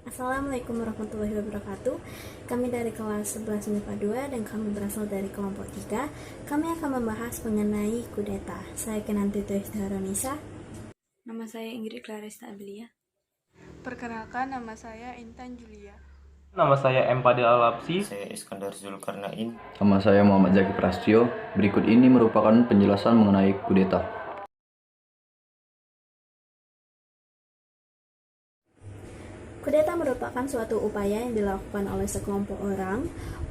Assalamualaikum warahmatullahi wabarakatuh. Kami dari kelas 11 MIPA 2 dan kami berasal dari kelompok 3. Kami akan membahas mengenai kudeta. Saya Kenanti Haronisa. Nama saya Ingrid Claresta Abelia. Perkenalkan, nama saya Intan Julia. Nama saya M. Fadil Al-Absi. Saya Iskandar Zulkarnain. Nama saya Muhammad Zaki Prastio. Berikut ini merupakan penjelasan mengenai kudeta. Kudeta merupakan suatu upaya yang dilakukan oleh sekelompok orang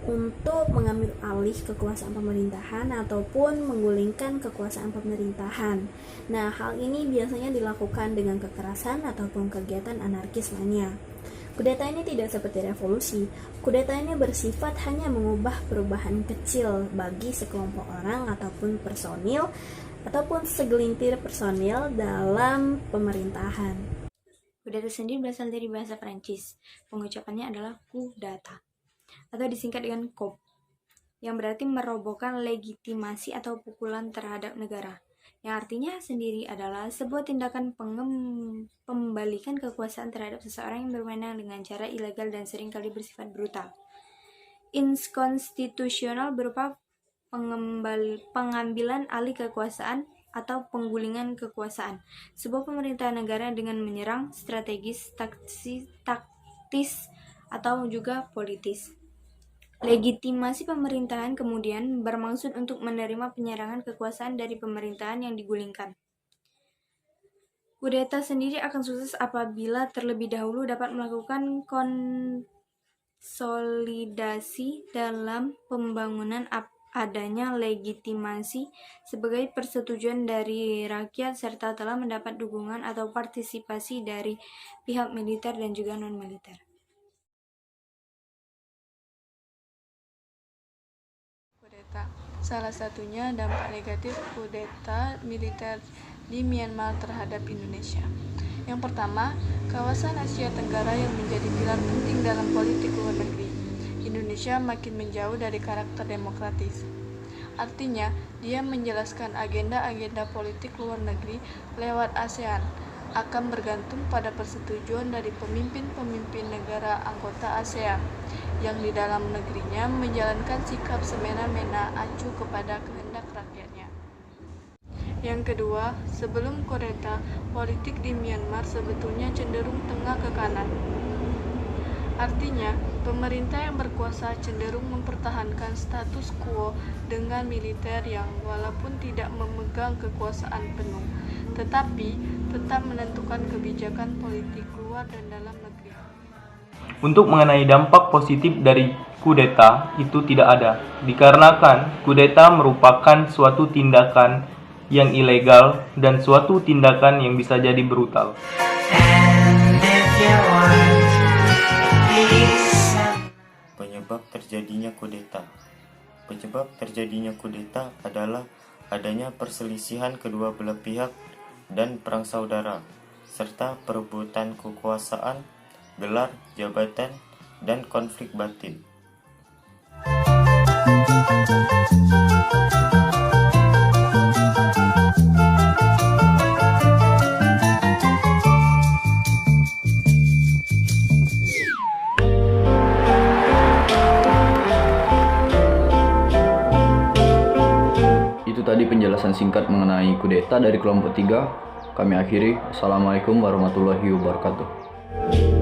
untuk mengambil alih kekuasaan pemerintahan ataupun menggulingkan kekuasaan pemerintahan. Nah, hal ini biasanya dilakukan dengan kekerasan ataupun kegiatan anarkis lainnya. Kudeta ini tidak seperti revolusi. Kudeta ini bersifat hanya mengubah perubahan kecil bagi sekelompok orang ataupun personil ataupun segelintir personil dalam pemerintahan. Kudeta sendiri berasal dari bahasa Prancis. Pengucapannya adalah coup d'etat atau disingkat dengan coup, yang berarti merobohkan legitimasi atau pukulan terhadap negara. Yang artinya sendiri adalah sebuah tindakan pembalikan kekuasaan terhadap seseorang yang berwenang dengan cara ilegal dan seringkali bersifat brutal. Inkonstitusional berupa pengambilan alih kekuasaan atau penggulingan kekuasaan. Sebuah pemerintahan negara dengan menyerang strategis, taktis, atau juga politis. Legitimasi pemerintahan kemudian bermaksud untuk menerima penyerangan kekuasaan dari pemerintahan yang digulingkan. Kudeta sendiri akan sukses apabila terlebih dahulu dapat melakukan konsolidasi dalam pembangunan adanya legitimasi sebagai persetujuan dari rakyat serta telah mendapat dukungan atau partisipasi dari pihak militer dan juga non-militer. Kudeta. Salah satunya dampak negatif kudeta militer di Myanmar terhadap Indonesia. Yang pertama, kawasan Asia Tenggara yang menjadi pilar penting dalam politik luar negeri. Indonesia makin menjauh dari karakter demokratis. Artinya, dia menjelaskan agenda-agenda politik luar negeri lewat ASEAN akan bergantung pada persetujuan dari pemimpin-pemimpin negara anggota ASEAN yang di dalam negerinya menjalankan sikap semena-mena acuh kepada kehendak rakyatnya. Yang kedua, sebelum kudeta, politik di Myanmar sebetulnya cenderung tengah ke kanan. Artinya, pemerintah yang berkuasa cenderung mempertahankan status quo dengan militer yang walaupun tidak memegang kekuasaan penuh, tetapi tetap menentukan kebijakan politik luar dan dalam negeri. Untuk mengenai dampak positif dari kudeta itu tidak ada, dikarenakan kudeta merupakan suatu tindakan yang ilegal dan suatu tindakan yang bisa jadi brutal. Penyebab terjadinya kudeta. Penyebab terjadinya kudeta adalah adanya perselisihan kedua belah pihak dan perang saudara, serta perebutan kekuasaan, gelar, jabatan, dan konflik batin. Tadi penjelasan singkat mengenai kudeta dari kelompok 3. Kami akhiri. Assalamualaikum warahmatullahi wabarakatuh.